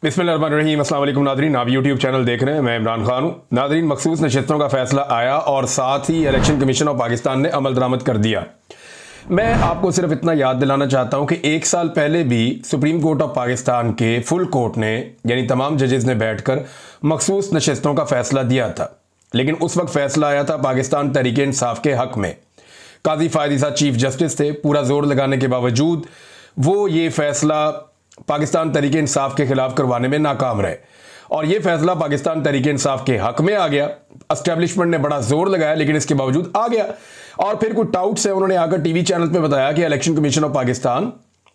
बिस्मिल्लाहिर्रहमानिर्रहीम। अस्सलाम वालेकुम नादरीन, आप यूट्यूब चैनल देख रहे हैं, मैं इमरान खान हूँ। नादरीन, मखसूस नशस्तों का फैसला आया और साथ ही इलेक्शन कमीशन ऑफ पाकिस्तान ने अमल दरामद कर दिया। मैं आपको सिर्फ इतना याद दिलाना चाहता हूँ कि एक साल पहले भी सुप्रीम कोर्ट ऑफ पाकिस्तान के फुल कोर्ट ने यानी तमाम जजेस ने बैठकर मखसूस नशस्तों का फैसला दिया था, लेकिन उस वक्त फैसला आया था पाकिस्तान तहरीक इंसाफ के हक में। काजी फायद ईसा चीफ जस्टिस थे। पूरा जोर लगाने के बावजूद वो ये फैसला पाकिस्तान तहरीक इंसाफ के खिलाफ करवाने में नाकाम रहे और ये फैसला पाकिस्तान तहरीक इंसाफ के हक में आ गया। एस्टेब्लिशमेंट ने बड़ा जोर लगाया लेकिन इसके बावजूद आ गया। और फिर कुछ टाउट्स है, उन्होंने आकर टीवी चैनल पे बताया कि इलेक्शन कमीशन ऑफ पाकिस्तान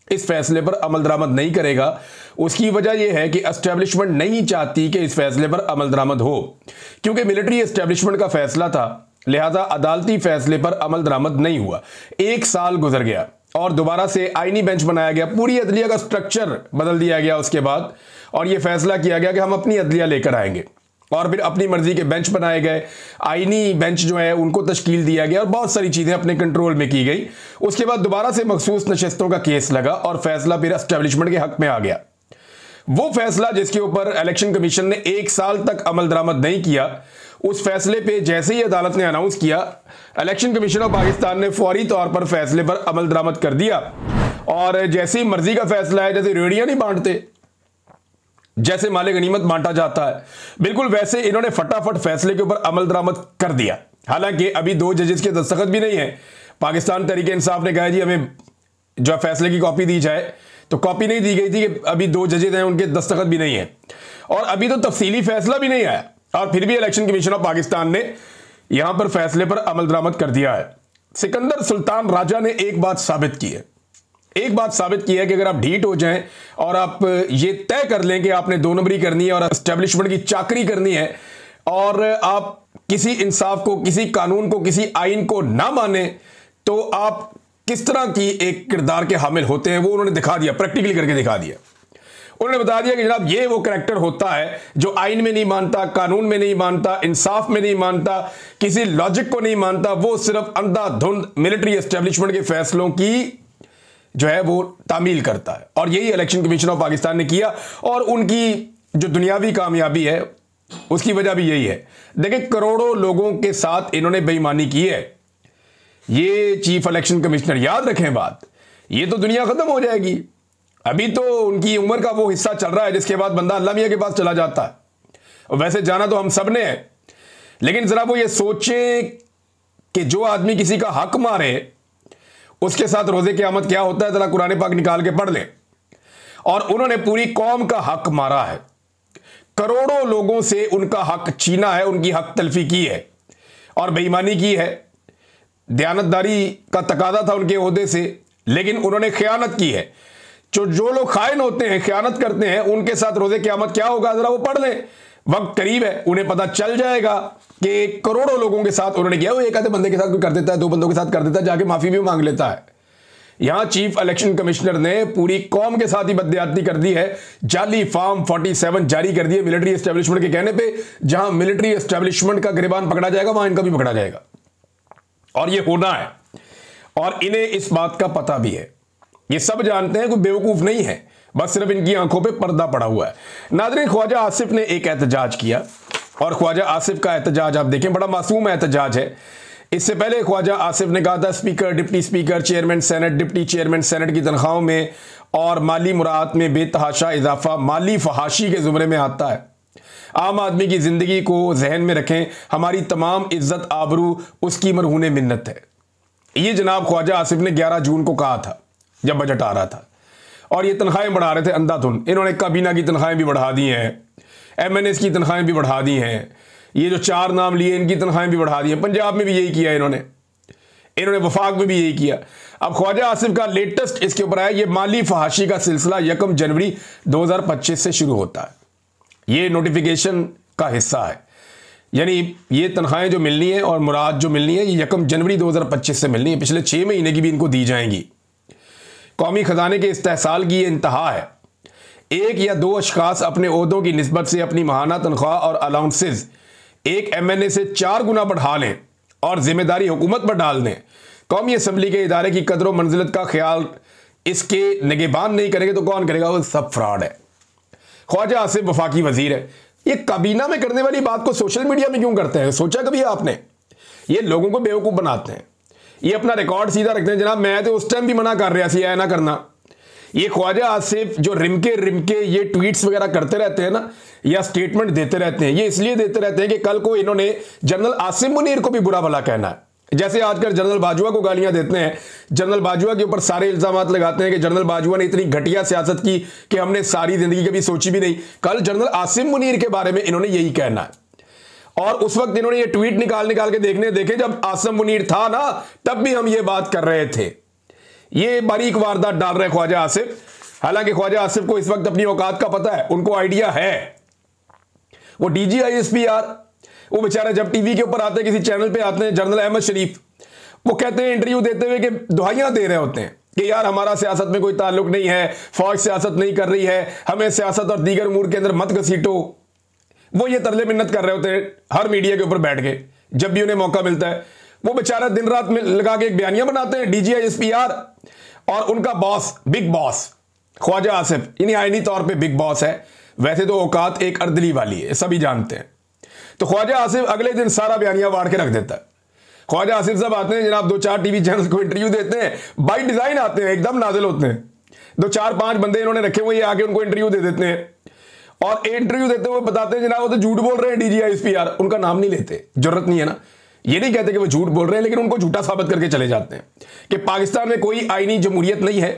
इस फैसले पर अमल दरामद नहीं करेगा। उसकी वजह यह है कि एस्टेब्लिशमेंट नहीं चाहती कि इस फैसले पर अमल दरामद हो, क्योंकि मिलिट्री एस्टेब्लिशमेंट का फैसला था, लिहाजा अदालती फैसले पर अमल दरामद नहीं हुआ। एक साल गुजर गया और दोबारा से आईनी बेंच बनाया गया, पूरी अदलिया का स्ट्रक्चर बदल दिया गया उसके बाद, और यह फैसला किया गया कि हम अपनी अदलिया लेकर आएंगे और फिर अपनी मर्जी के बेंच बनाए गए। आईनी बेंच जो है उनको तश्कील दिया गया और बहुत सारी चीजें अपने कंट्रोल में की गई। उसके बाद दोबारा से मखसूस नशस्तों का केस लगा और फैसला फिर एस्टेब्लिशमेंट के हक में आ गया। वो फैसला जिसके ऊपर इलेक्शन कमीशन ने एक साल तक अमल दरामद नहीं किया, उस फैसले पे जैसे ही अदालत ने अनाउंस किया, इलेक्शन कमीशन ऑफ पाकिस्तान ने फौरी तौर पर फैसले पर अमल दरामद कर दिया। और जैसे ही मर्जी का फैसला है, जैसे रेडियां नहीं बांटते, जैसे माले गनीमत बांटा जाता है, बिल्कुल वैसे इन्होंने फटाफट फैसले के ऊपर अमल दरामद कर दिया। हालांकि अभी 2 जजेस के दस्तखत भी नहीं है। पाकिस्तान तहरीक इंसाफ ने कहा जी हमें जो फैसले की कॉपी दी जाए, तो कॉपी नहीं दी गई थी कि अभी 2 जजेस हैं, उनके दस्तखत भी नहीं है और अभी तो तफसीली फैसला भी नहीं आया। और फिर भी इलेक्शन कमीशन ऑफ पाकिस्तान ने यहां पर फैसले पर अमल दरामद कर दिया है। सिकंदर सुल्तान राजा ने एक बात साबित की है, कि अगर आप ढीठ हो जाएं और आप ये तय कर लें कि आपने 2 नंबरी करनी है और एस्टेब्लिशमेंट की चाकरी करनी है और आप किसी इंसाफ को, किसी कानून को, किसी आइन को ना माने, तो आप किस तरह की एक किरदार के हामिल होते हैं वो उन्होंने दिखा दिया, प्रैक्टिकली करके दिखा दिया। उन्होंने बता दिया कि जनाब ये वो करैक्टर होता है जो आइन में नहीं मानता, कानून में नहीं मानता, इंसाफ में नहीं मानता, किसी लॉजिक को नहीं मानता, वो सिर्फ अंधाधुंध मिलिट्री एस्टेब्लिशमेंट के फैसलों की जो है वो तामील करता है। और यही इलेक्शन कमीशन ऑफ पाकिस्तान ने किया और उनकी जो दुनियावी कामयाबी है उसकी वजह भी यही है। देखिए, करोड़ों लोगों के साथ इन्होंने बेईमानी की है। ये चीफ इलेक्शन कमिश्नर, याद रखें बात, ये तो दुनिया खत्म हो जाएगी। अभी तो उनकी उम्र का वो हिस्सा चल रहा है जिसके बाद बंदा अल्लाह मियां के पास चला जाता है। वैसे जाना तो हम सब ने है, लेकिन जरा वो ये सोचें कि जो आदमी किसी का हक मारे उसके साथ रोजे क़यामत क्या होता है, जरा कुरान पाक निकाल के पढ़ ले। और उन्होंने पूरी कौम का हक मारा है, करोड़ों लोगों से उनका हक छीना है, उनकी हक तलफी की है और बेईमानी की है। दयानतदारी का तकाजा था उनके ओहदे से, लेकिन उन्होंने खयानत की है। जो लोग खाइन होते हैं, खयानत करते हैं, उनके साथ रोजे क़यामत क्या होगा जरा वो पढ़ लें, वक्त करीब है, उन्हें पता चल जाएगा कि करोड़ों लोगों के साथ उन्होंने किया। वो एक आधे बंदे के साथ कोई कर देता है, 2 बंदों के साथ कर देता है, जाके माफी भी मांग लेता है। यहां चीफ इलेक्शन कमिश्नर ने पूरी कौम के साथ ही बददियाती कर दी है। जाली फॉर्म 47 जारी कर दिए मिलिट्री एस्टेब्लिशमेंट के कहने पे। जहां मिलिट्री एस्टेब्लिशमेंट का गिरबान पकड़ा जाएगा वहां इनका भी पकड़ा जाएगा और यह होना है। और इन्हें इस बात का पता भी है, ये सब जानते हैं, कोई बेवकूफ नहीं है, बस सिर्फ इनकी आंखों पे पर्दा पड़ा हुआ है। नाज़रीन, ख्वाजा आसिफ ने एक एहतजाज किया और ख्वाजा आसिफ का एहतजाज आप देखें, बड़ा मासूम एहतजाज है। इससे पहले ख्वाजा आसिफ ने कहा था speaker, deputy speaker, chairman senate, deputy chairman senate की तनख्वाहों में और माली मुराद में बेतहाशा इजाफा माली फहाशी के जुमरे में आता है। आम आदमी की जिंदगी को जहन में रखें, हमारी तमाम इज्जत आबरू उसकी मरहूने मिन्नत है। ये जनाब ख्वाजा आसिफ ने 11 जून को कहा था जब बजट आ रहा था और ये तनख्वाहें बढ़ा रहे थे अंधाधुंध। इन्होंने काबीना की तनख्वाहें भी बढ़ा दी हैं, MNAs की तनख्वाहें भी बढ़ा दी हैं, ये जो 4 नाम लिए इनकी तनख्वाहें भी बढ़ा दी हैं। पंजाब में भी यही किया इन्होंने वफाक में भी यही किया। अब ख्वाजा आसिफ का लेटेस्ट इसके ऊपर आया, ये माली फहाशी का सिलसिला 1 जनवरी 2025 से शुरू होता है। ये नोटिफिकेशन का हिस्सा है, यानी ये तनख्वाहें जो मिलनी है और मुराद जो मिलनी है ये 1 जनवरी 2025 से मिलनी है। पिछले 6 महीने की भी इनको दी जाएंगी। कौमी खजाने के इस्तेहसाल की ये इंतहा है। 1 या 2 अशखास अपने ओहदों की निस्बत से अपनी माहाना तनख्वाह और अलाउंसेज एक MNA से 4 गुना बढ़ा लें और जिम्मेदारी हुकूमत पर डाल दें। कौमी असम्बली के इदारे की कदर व मंजिलत का ख्याल इसके निगहबान नहीं करेंगे तो कौन करेगा? वो सब फ्रॉड है। ख्वाजा आसिफ वफाकी वजीर है। ये काबीना में करने वाली बात को सोशल मीडिया में क्यों करते हैं? सोचा कभी आपने? ये लोगों को बेवकूफ़ बनाते हैं, ये अपना रिकॉर्ड सीधा रखते हैं। जनाब मैं तो उस टाइम भी मना कर रहा सी ना करना। ये ख्वाजा आसिफ जो रिमके रिमके ये ट्वीट्स वगैरह करते रहते हैं ना, या स्टेटमेंट देते रहते हैं, ये इसलिए देते रहते हैं कि कल को इन्होंने जनरल आसिम मुनीर को भी बुरा भला कहना है। जैसे आजकल जनरल बाजवा को गालियां देते हैं, जनरल बाजवा के ऊपर सारे इल्जाम लगाते हैं कि जनरल बाजवा ने इतनी घटिया सियासत की कि हमने सारी जिंदगी कभी सोची भी नहीं। कल जनरल आसिम मुनीर के बारे में इन्होंने यही कहना है, और उस वक्त इन्होंने ये ट्वीट निकाल के देखे जब आसिम मुनीर था ना, तब भी हम ये बात कर रहे थे। ये बारीक वारदात डाल रहे ख्वाजा आसिफ। हालांकि ख्वाजा आसिफ को इस वक्त अपनी औकात का पता है, उनको आइडिया है। वो DGISPR, वो बेचारा जब टीवी के ऊपर आते हैं, किसी चैनल पे आते हैं, जनरल अहमद शरीफ, वो कहते हैं इंटरव्यू देते हुए कि दुहाइयां दे रहे होते हैं कि यार हमारा सियासत में कोई ताल्लुक नहीं है, फौज सियासत नहीं कर रही है, हमें सियासत और दीगर उमूर के अंदर मत घसीटो। वो ये तरले मिन्नत कर रहे होते हैं हर मीडिया के ऊपर बैठ के, जब भी उन्हें मौका मिलता है। वो बेचारा दिन रात में लगा के एक बयानियां बनाते हैं DGISPR, और उनका boss, big boss Khawaja Asif, यानी आईनी तौर पे बिग बॉस है, वैसे तो औकात एक अर्दली वाली है, सभी जानते हैं। तो ख्वाजा आसिफ अगले दिन सारा बयानिया वाड़ के रख देता है। ख्वाजा आसिफ साहब आते हैं जनाब, 2-4 टीवी चैनल को इंटरव्यू देते हैं, बाई डिजाइन आते हैं, एकदम नाजिल होते हैं। 2-4-5 बंदे इन्होंने रखे हुए, ये आके उनको इंटरव्यू दे देते हैं, और इंटरव्यू देते हुए बताते हैं जनाब वो तो झूठ बोल रहे हैं DGISPR। उनका नाम नहीं लेते, जरूरत नहीं है ना, ये नहीं कहते कि वो झूठ बोल रहे हैं, लेकिन उनको झूठा साबित करके चले जाते हैं कि पाकिस्तान में कोई आईनी जमहूरियत नहीं है,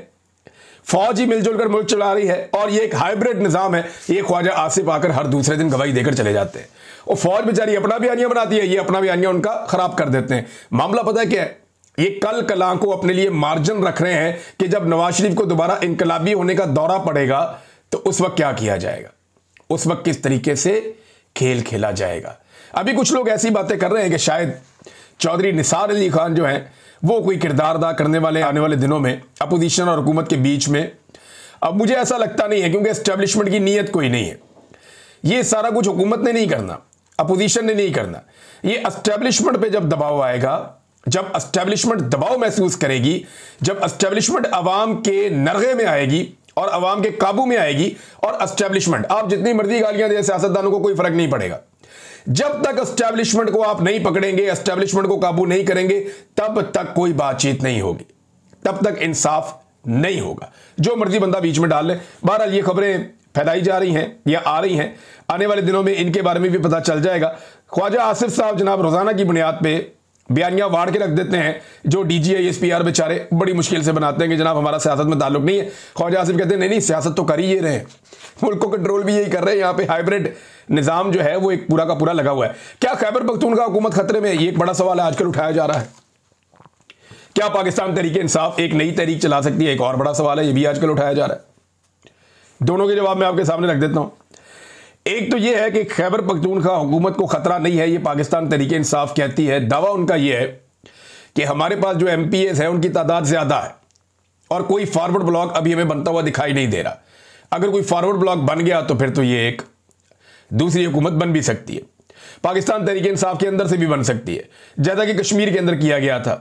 फौज ही मिलजुल कर मुल्क चला रही है, और ये एक हाइब्रिड निजाम है। ये ख्वाजा आसिफ आकर हर दूसरे दिन गवाही देकर चले जाते हैं। और फौज बेचारी अपना बयानिया बनाती है, ये अपना बयानिया उनका खराब कर देते हैं। मामला पता है क्या है? ये कल कलां को अपने लिए मार्जिन रख रहे हैं कि जब नवाज शरीफ को दोबारा इनकलाबी होने का दौरा पड़ेगा तो उस वक्त क्या किया जाएगा, उस वक्त किस तरीके से खेल खेला जाएगा। अभी कुछ लोग ऐसी बातें कर रहे हैं कि शायद चौधरी निसार अली खान जो है वो कोई किरदार अदा करने वाले आने वाले दिनों में अपोजिशन और हुकूमत के बीच में। अब मुझे ऐसा लगता नहीं है, क्योंकि एस्टेब्लिशमेंट की नीयत कोई नहीं है। ये सारा कुछ हुकूमत ने नहीं करना, अपोजिशन ने नहीं करना। ये एस्टेब्लिशमेंट पे जब दबाव आएगा, जब एस्टेब्लिशमेंट दबाव महसूस करेगी, जब एस्टेब्लिशमेंट अवाम के नरगे में आएगी और अवाम के काबू में आएगी, और एस्टेब्लिशमेंट, आप जितनी मर्जी गालियां दें सियासतदानों को कोई फर्क नहीं पड़ेगा। जब तक एस्टेब्लिशमेंट को आप नहीं पकड़ेंगे, एस्टेब्लिशमेंट को काबू नहीं करेंगे, तब तक कोई बातचीत नहीं होगी, तब तक इंसाफ नहीं होगा। जो मर्जी बंदा बीच में डाल ले। बहरहाल ये खबरें फैलाई जा रही हैं या आ रही हैं, आने वाले दिनों में इनके बारे में भी पता चल जाएगा। ख्वाजा आसिफ साहब जनाब रोजाना की बुनियाद पे बयानियां वाड़ के रख देते हैं, जो DGISPR बेचारे बड़ी मुश्किल से बनाते हैं कि जनाब हमारा सियासत में ताल्लुक नहीं है। ख्वाजा आसिफ कहते हैं नहीं नहीं, सियासत तो कर ही ये रहे हैं, मुल्क को कंट्रोल भी यही कर रहे हैं। यहाँ पे हाइब्रिड निजाम जो है वो एक पूरा का पूरा लगा हुआ है। क्या खैबर पख्तूनख्वा हुकूमत खतरे में? ये एक बड़ा सवाल है, आजकल उठाया जा रहा है। क्या पाकिस्तान तहरीक इंसाफ एक नई तहरीक चला सकती है? एक और बड़ा सवाल है, ये भी आजकल उठाया जा रहा है। दोनों के जवाब मैं आपके सामने रख देता हूं। एक तो यह है कि खैबर पख्तूनख्वा हुकूमत को खतरा नहीं है, ये पाकिस्तान तहरीक इंसाफ कहती है। दावा उनका यह है कि हमारे पास जो MPs है उनकी तादाद ज्यादा है, और कोई फॉरवर्ड ब्लॉक अभी हमें बनता हुआ दिखाई नहीं दे रहा। अगर कोई फॉरवर्ड ब्लॉक बन गया तो फिर तो ये एक दूसरी हुकूमत बन भी सकती है, पाकिस्तान तहरीक इंसाफ के अंदर से भी बन सकती है, जैसा कि कश्मीर के अंदर किया गया था।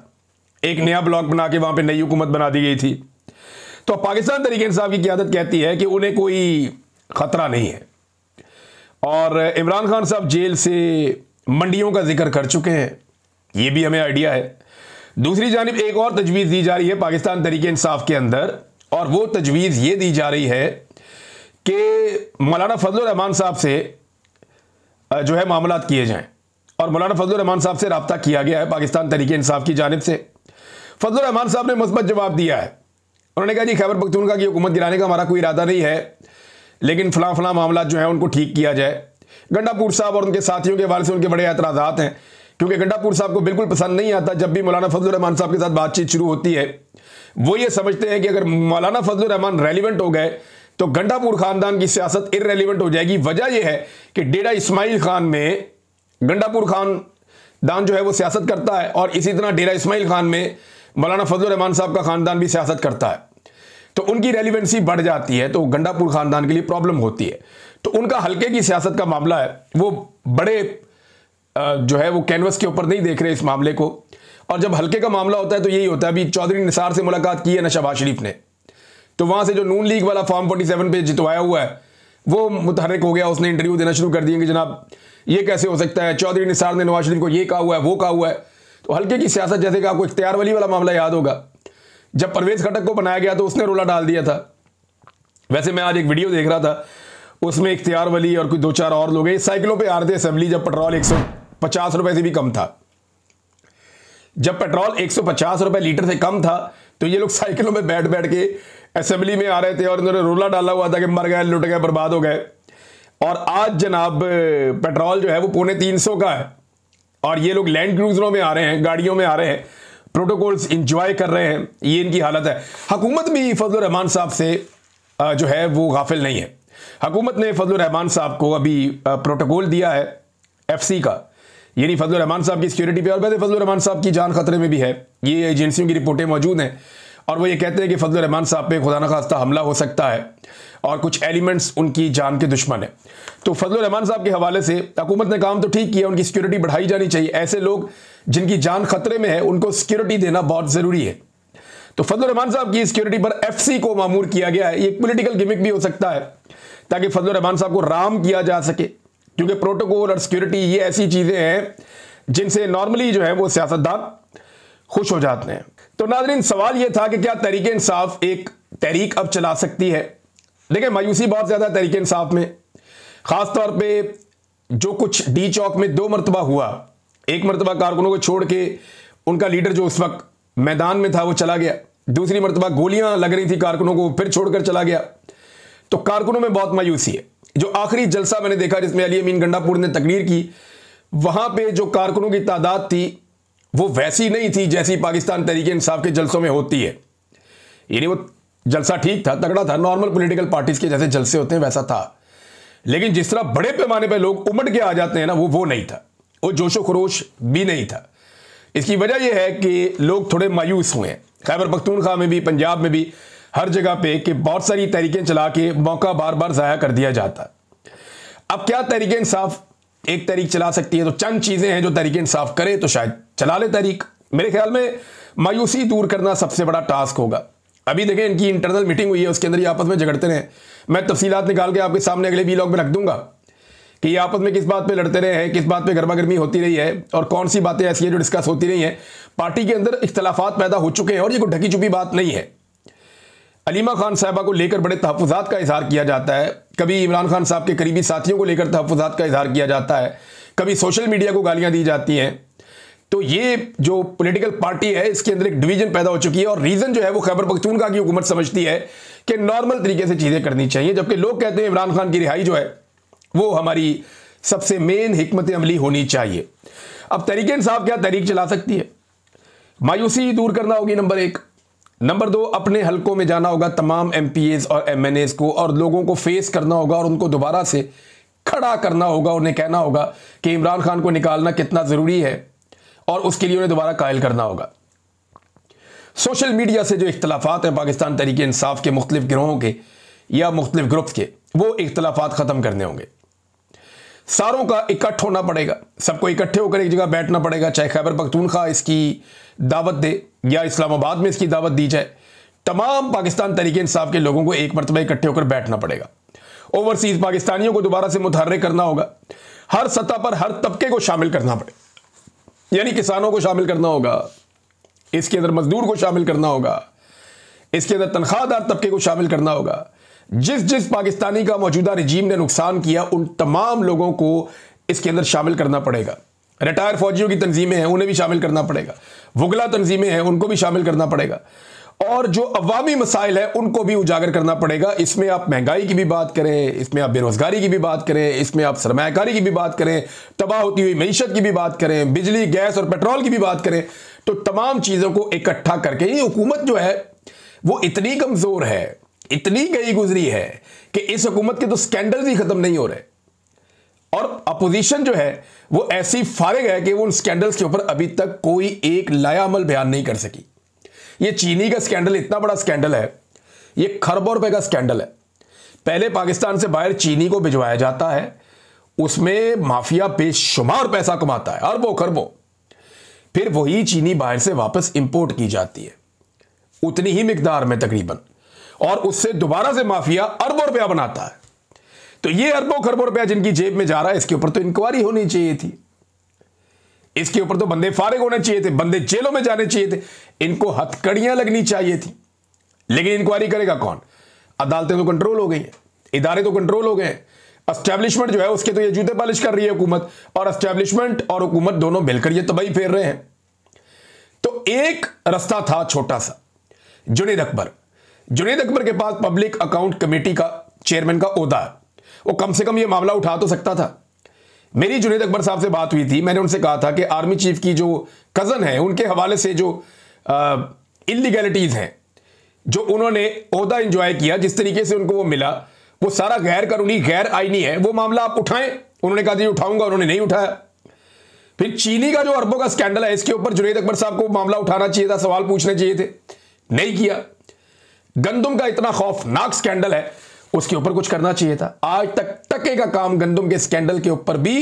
एक नया ब्लॉक बना के वहां पे नई हुकूमत बना दी गई थी। तो पाकिस्तान तहरीक इंसाफ की क़यादत कहती है कि उन्हें कोई खतरा नहीं है। और इमरान खान साहब जेल से मंडियों का जिक्र कर चुके हैं, ये भी हमें आइडिया है। दूसरी जानिब एक और तजवीज़ दी जा रही है पाकिस्तान तहरीक इंसाफ के अंदर, और वो तजवीज़ ये दी जा रही है कि मौलाना फजलुर रहमान साहब से जो है मामलात किए जाएं, और मौलाना फजलुर रहमान साहब से रब्ता किया गया है पाकिस्तान तहरीक इंसाफ की जानिब से। फजलुर रहमान साहब ने मुस्बत जवाब दिया है। उन्होंने कहा जी खैबर पख्तूनख्वा की हुकूमत गिराने का हमारा कोई इरादा नहीं है, लेकिन फलां फलां मामला जो है उनको ठीक किया जाए। गंडापुर साहब और उनके साथियों के हवाले से उनके बड़े एतराज़ात हैं, क्योंकि गंडापुर साहब को बिल्कुल पसंद नहीं आता जब भी मौलाना फजलुर रहमान साहब के साथ बातचीत शुरू होती है। वो ये समझते हैं कि अगर मौलाना फजलुर रहमान रेलिवेंट हो गए तो गंडापुर खानदान की सियासत इररेलिवेंट हो जाएगी। वजह यह है कि डेरा इस्माइल खान में गंडापुर खानदान जो है वो सियासत करता है, और इसी तरह डेरा इस्माइल खान में मौलाना फजलुर रहमान साहब का खानदान भी सियासत करता है। तो उनकी रेलिवेंसी बढ़ जाती है, तो गंडापुर खानदान के लिए प्रॉब्लम होती है। तो उनका हल्के की सियासत का मामला है, वो बड़े जो है वो कैनवस के ऊपर नहीं देख रहे इस मामले को। और जब हल्के का मामला होता है तो यही होता है। अभी चौधरी निसार से मुलाकात की है ना शहबाज शरीफ ने, तो वहां से जो नून लीग वाला फॉर्म 47 पे जितवाया हुआ है वो मुतहर्रिक हो गया, उसने इंटरव्यू देना शुरू कर दिए कि जनाब ये कैसे हो सकता है, चौधरी निसार ने नवाज शरीफ को ये कहा हुआ है, वो कहा हुआ है। तो हल्के की सियासत, जैसे कि आपको इख्तियार वली वाला मामला याद होगा, जब परवेज खटक को बनाया गया तो उसने रोला डाल दिया था। वैसे मैं आज एक वीडियो देख रहा था, उसमें इख्तियार वली और कोई 2-4 और लोग साइकिलों पे आ रहे थे असेंबली, जब पेट्रोल 150 रुपए से भी कम था। जब पेट्रोल 150 रुपए लीटर से कम था तो ये लोग साइकिलों में बैठ बैठ के असेंबली में आ रहे थे और इन्होंने रोला डाला हुआ था कि मर गए, लुट गए, बर्बाद हो गए। और आज जनाब पेट्रोल जो है वो 350 का है और ये लोग लैंड क्रूजरों में आ रहे हैं, गाड़ियों में आ रहे हैं, प्रोटोकॉल्स इंजॉय कर रहे हैं। ये इनकी हालत है। हुकूमत भी फजलुर रहमान साहब से जो है वो गाफिल नहीं है। हुकूमत ने फजलुर रहमान साहब को अभी प्रोटोकॉल दिया है FC का, यानी फजलुर रहमान साहब की सिक्योरिटी पे। और वैसे फजलुर रहमान साहब की जान खतरे में भी है, ये एजेंसियों की रिपोर्टें मौजूद हैं और वो ये कहते हैं कि फजलुर रहमान साहब पे खुदा न खास्ता हमला हो सकता है और कुछ एलिमेंट्स उनकी जान के दुश्मन है। तो फजलुर रहमान साहब के हवाले से हुकूमत ने काम तो ठीक किया, उनकी सिक्योरिटी बढ़ाई जानी चाहिए। ऐसे लोग जिनकी जान खतरे में है उनको सिक्योरिटी देना बहुत जरूरी है। तो फजलुर रहमान साहब की सिक्योरिटी पर FC को मामूर किया गया है। ये एक पॉलिटिकल गिमिक भी हो सकता है ताकि फजलुर रहमान साहब को राम किया जा सके, क्योंकि प्रोटोकॉल और सिक्योरिटी ये ऐसी चीजें हैं जिनसे नॉर्मली जो है वो सियासतदान खुश हो जाते हैं। तो नाज़रीन, सवाल ये था कि क्या तहरीक इंसाफ एक तहरीक अब चला सकती है। देखिए, मायूसी बहुत ज्यादा तहरीक इंसाफ में, खासतौर पे जो कुछ डी चौक में 2 मरतबा हुआ। एक मरतबा कारकुनों को छोड़ के उनका लीडर जो उस वक्त मैदान में था वो चला गया, दूसरी मरतबा गोलियां लग रही थी कारकुनों को, फिर छोड़कर चला गया। तो कारकुनों में बहुत मायूसी है। जो आखिरी जलसा मैंने देखा जिसमें अली अमीन गंडापुर ने तकरीर की, वहां पे जो कारकुनों की तादाद थी वो वैसी नहीं थी जैसी पाकिस्तान तहरीक इंसाफ के जलसों में होती है। यानी वो जलसा ठीक था, तगड़ा था, नॉर्मल पॉलिटिकल पार्टीज के जैसे जलसे होते हैं वैसा था। लेकिन जिस तरह बड़े पैमाने पर लोग उमड़ के आ जाते हैं ना, वो नहीं था, वो जोशो खरोश भी नहीं था। इसकी वजह यह है कि लोग थोड़े मायूस हुए हैं, खैबर पख्तूनख्वा में भी, पंजाब में भी, हर जगह पे, कि बहुत सारी तहरीकें चला के मौका बार बार ज़ाया कर दिया जाता है। अब क्या तहरीक इंसाफ एक तहरीक चला सकती है? तो चंद चीज़ें हैं जो तहरीक इंसाफ करे तो शायद चला ले तहरीक। मेरे ख्याल में मायूसी दूर करना सबसे बड़ा टास्क होगा। अभी देखें, इनकी इंटरनल मीटिंग हुई है, उसके अंदर ये आपस में झगड़ते रहे। मैं तफसीलात निकाल के आपके सामने अगले व्लॉग में रख दूंगा कि ये आपस में किस बात पे लड़ते रहे हैं, किस बात पे गर्मा गर्मी होती रही है और कौन सी बातें ऐसी हैं जो डिस्कस होती रही हैं। पार्टी के अंदर इख्तलाफात पैदा हो चुके हैं और ये कोई ढकी छुपी बात नहीं है। अलीमा खान साहबा को लेकर बड़े तहफ़्फ़ुज़ात का इजहार किया जाता है, कभी इमरान खान साहब के करीबी साथियों को लेकर तहफ़्फ़ुज़ात का इजहार किया जाता है, कभी सोशल मीडिया को गालियां दी जाती हैं। तो ये जो पॉलिटिकल पार्टी है इसके अंदर एक डिवीजन पैदा हो चुकी है और रीज़न जो है वो खैबर पख्तूनख्वा की हुकूमत समझती है कि नॉर्मल तरीके से चीज़ें करनी चाहिए, जबकि लोग कहते हैं इमरान खान की रिहाई जो है वो हमारी सबसे मेन हिकमत अमली होनी चाहिए। अब तहरीक इंसाफ क्या तहरीक चला सकती है? मायूसी दूर करना होगी नंबर 1। नंबर 2, अपने हलकों में जाना होगा तमाम MPAs और MNAs को और लोगों को फेस करना होगा और उनको दोबारा से खड़ा करना होगा। उन्हें कहना होगा कि इमरान खान को निकालना कितना ज़रूरी है और उसके लिए उन्हें दोबारा कायल करना होगा। सोशल मीडिया से जो इख्तलाफात हैं पाकिस्तान तहरीक इंसाफ के मुख्तलिफ गिरोहों के या मुख्तलिफ ग्रुप्स के, वो इख्तलाफात ख़त्म करने होंगे। सारों का इकट्ठ होना पड़ेगा, सबको इकट्ठे होकर एक जगह बैठना पड़ेगा, चाहे खैबर पख्तूनख्वा इसकी दावत दे या इस्लामाबाद में इसकी दावत दी जाए। तमाम पाकिस्तान तहरीक इंसाफ के लोगों को एक मरतबा इकट्ठे होकर बैठना पड़ेगा। ओवरसीज पाकिस्तानियों को दोबारा से मुतहर्रिक करना होगा, हर सतह पर हर तबके को शामिल करना पड़ेगा, यानी किसानों को शामिल करना होगा, इसके अंदर मजदूर को शामिल करना होगा, इसके अंदर तनख्वाहदार तबके को शामिल करना होगा। जिस पाकिस्तानी का मौजूदा रजीम ने नुकसान किया उन तमाम लोगों को इसके अंदर शामिल करना पड़ेगा। रिटायर फौजियों की तंजीमें हैं उन्हें भी शामिल करना पड़ेगा, वुगला तंजीमें हैं उनको भी शामिल करना पड़ेगा और जो अवामी मसाइल है उनको भी उजागर करना पड़ेगा। इसमें आप महंगाई की भी बात करें, इसमें आप बेरोजगारी की भी बात करें, इसमें आप सरमायाकारी की भी बात करें, तबाह होती हुई मईशत की भी बात करें, बिजली गैस और पेट्रोल की भी बात करें। तो तमाम चीज़ों को इकट्ठा करके, ये हुकूमत जो है वो इतनी कमज़ोर है, इतनी गई गुजरी है कि इस हुकूमत के तो स्कैंडल्स ही खत्म नहीं हो रहे और अपोजिशन जो है वो ऐसी फारिग है कि वो उन स्कैंडल्स के ऊपर अभी तक कोई एक लाया अमल बयान नहीं कर सकी। ये चीनी का स्कैंडल इतना बड़ा स्कैंडल है, ये खरबों रुपए का स्कैंडल है। पहले पाकिस्तान से बाहर चीनी को भिजवाया जाता है, उसमें माफिया बेशुमार पैसा कमाता है, अरबों खरबों, फिर वही चीनी बाहर से वापस इंपोर्ट की जाती है उतनी ही मिकदार में तकरीबन, और उससे दोबारा से माफिया अरबों रुपया बनाता है। तो ये अरबों खरबों रुपया जिनकी जेब में जा रहा है, इसके ऊपर तो इंक्वायरी होनी चाहिए थी, इसके ऊपर तो बंदे फारिग होने चाहिए थे, बंदे जेलों में जाने चाहिए थे, इनको हथकड़ियां लगनी चाहिए थी। लेकिन इंक्वायरी करेगा कौन? अदालतें तो कंट्रोल हो गई हैं, इदारे तो कंट्रोल हो गए हैं, एस्टैब्लिशमेंट जो है उसके तो ये जूते पॉलिश कर रही है हुकूमत, और एस्टैब्लिशमेंट और हुकूमत दोनों मिलकर ये तबाही फेर रहे हैं। तो एक रास्ता था छोटा सा, जुनैद अकबर के पास पब्लिक अकाउंट कमेटी का चेयरमैन का ओहदा है, वो कम से कम ये मामला उठा तो सकता था। मेरी जुनैद अकबर साहब से बात हुई थी, मैंने उनसे कहा था कि आर्मी चीफ की जो कजन है उनके हवाले से जो इलीगैलिटीज हैं, जो उन्होंने ओहदा इंजॉय किया, जिस तरीके से उनको वो मिला, वो सारा गैर कानूनी गैर आईनी है, वो मामला आप उठाएं। उन्होंने कहा जी उठाऊंगा, उन्होंने नहीं उठाया। फिर चीनी का जो अरबों का स्कैंडल है, इसके ऊपर जुनैद अकबर साहब को मामला उठाना चाहिए था, सवाल पूछने चाहिए थे, नहीं किया। गंदुम का इतना खौफनाक स्कैंडल है, उसके ऊपर कुछ करना चाहिए था। आज तक टके का काम गंदुम के स्कैंडल के ऊपर भी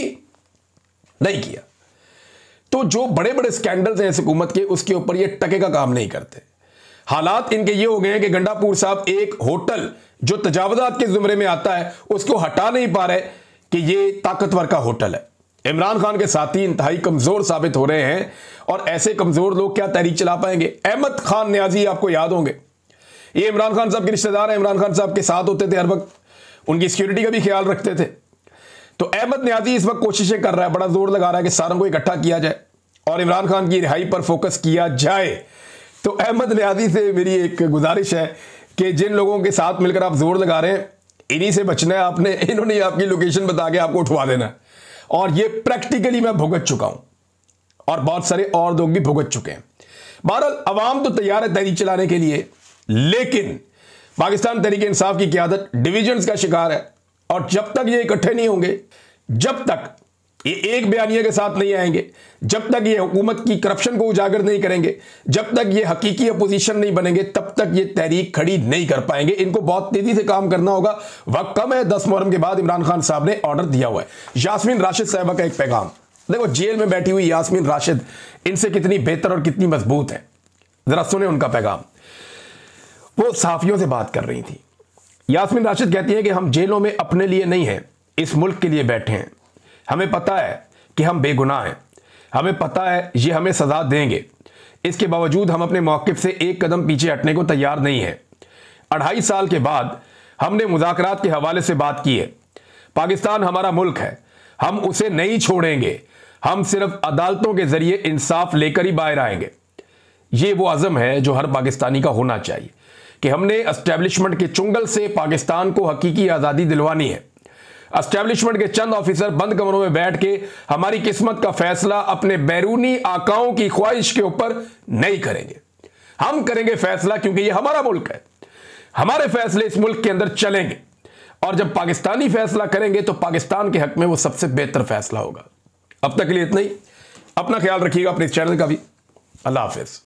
नहीं किया। तो जो बड़े बड़े स्कैंडल्स हैं इस हुकूमत के, उसके ऊपर ये टके का काम नहीं करते। हालात इनके ये हो गए हैं कि गंडापुर साहब एक होटल जो तजावजात के जुमरे में आता है उसको हटा नहीं पा रहे कि ये ताकतवर का होटल है। इमरान खान के साथी इंतहाई कमजोर साबित हो रहे हैं, और ऐसे कमजोर लोग क्या तहरीक चला पाएंगे? अहमद खान न्याजी आपको याद होंगे, ये इमरान खान साहब के रिश्तेदार हैं, इमरान खान साहब के साथ होते थे हर वक्त, उनकी सिक्योरिटी का भी ख्याल रखते थे। तो अहमद न्याजी इस वक्त कोशिशें कर रहा है, बड़ा जोर लगा रहा है कि सारों को इकट्ठा किया जाए और इमरान खान की रिहाई पर फोकस किया जाए। तो अहमद न्याजी से मेरी एक गुजारिश है कि जिन लोगों के साथ मिलकर आप जोर लगा रहे हैं, इन्हीं से बचना है आपने। इन्होंने आपकी लोकेशन बता के आपको उठवा देना है, और ये प्रैक्टिकली मैं भुगत चुका हूं, और बहुत सारे और लोग भी भुगत चुके हैं। बहरहाल अवाम तो तैयार है तहरीक चलाने के लिए, लेकिन पाकिस्तान तहरीक इंसाफ की क़यादत डिविजन्स का शिकार है, और जब तक ये इकट्ठे नहीं होंगे, जब तक ये एक बयानिया के साथ नहीं आएंगे, जब तक ये हुकूमत की करप्शन को उजागर नहीं करेंगे, जब तक ये हकीकी अपोजिशन नहीं बनेंगे, तब तक ये तहरीक खड़ी नहीं कर पाएंगे। इनको बहुत तेजी से काम करना होगा, वक्त कम है। 10 मुहर्रम के बाद इमरान खान साहब ने ऑर्डर दिया हुआ है। यास्मीन राशिद साहबा का एक पैगाम देखो, जेल में बैठी हुई यास्मीन राशिद इनसे कितनी बेहतर और कितनी मजबूत है, जरा सुने उनका पैगाम। वो सहाफियों से बात कर रही थी। यास्मीन राशिद कहती है कि हम जेलों में अपने लिए नहीं हैं, इस मुल्क के लिए बैठे हैं। हमें पता है कि हम बेगुनाह हैं, हमें पता है ये हमें सजा देंगे, इसके बावजूद हम अपने मौक़िफ़ से एक कदम पीछे हटने को तैयार नहीं हैं। 2.5 साल के बाद हमने मुज़ाकरात के हवाले से बात की है। पाकिस्तान हमारा मुल्क है, हम उसे नहीं छोड़ेंगे, हम सिर्फ अदालतों के ज़रिए इंसाफ लेकर ही बाहर आएंगे। ये वो अज़म है जो हर पाकिस्तानी का होना चाहिए कि हमने एस्टैब्लिशमेंट के चुंगल से पाकिस्तान को हकीकी आज़ादी दिलवानी है। एस्टैब्लिशमेंट के चंद ऑफिसर बंद कमरों में बैठ के हमारी किस्मत का फैसला अपने बैरूनी आकाओं की ख्वाहिश के ऊपर नहीं करेंगे। हम करेंगे फैसला, क्योंकि ये हमारा मुल्क है, हमारे फैसले इस मुल्क के अंदर चलेंगे, और जब पाकिस्तानी फैसला करेंगे तो पाकिस्तान के हक में वो सबसे बेहतर फैसला होगा। अब तक के लिए इतना ही। अपना ख्याल रखिएगा, अपने इस चैनल का भी। अल्लाह हाफिज।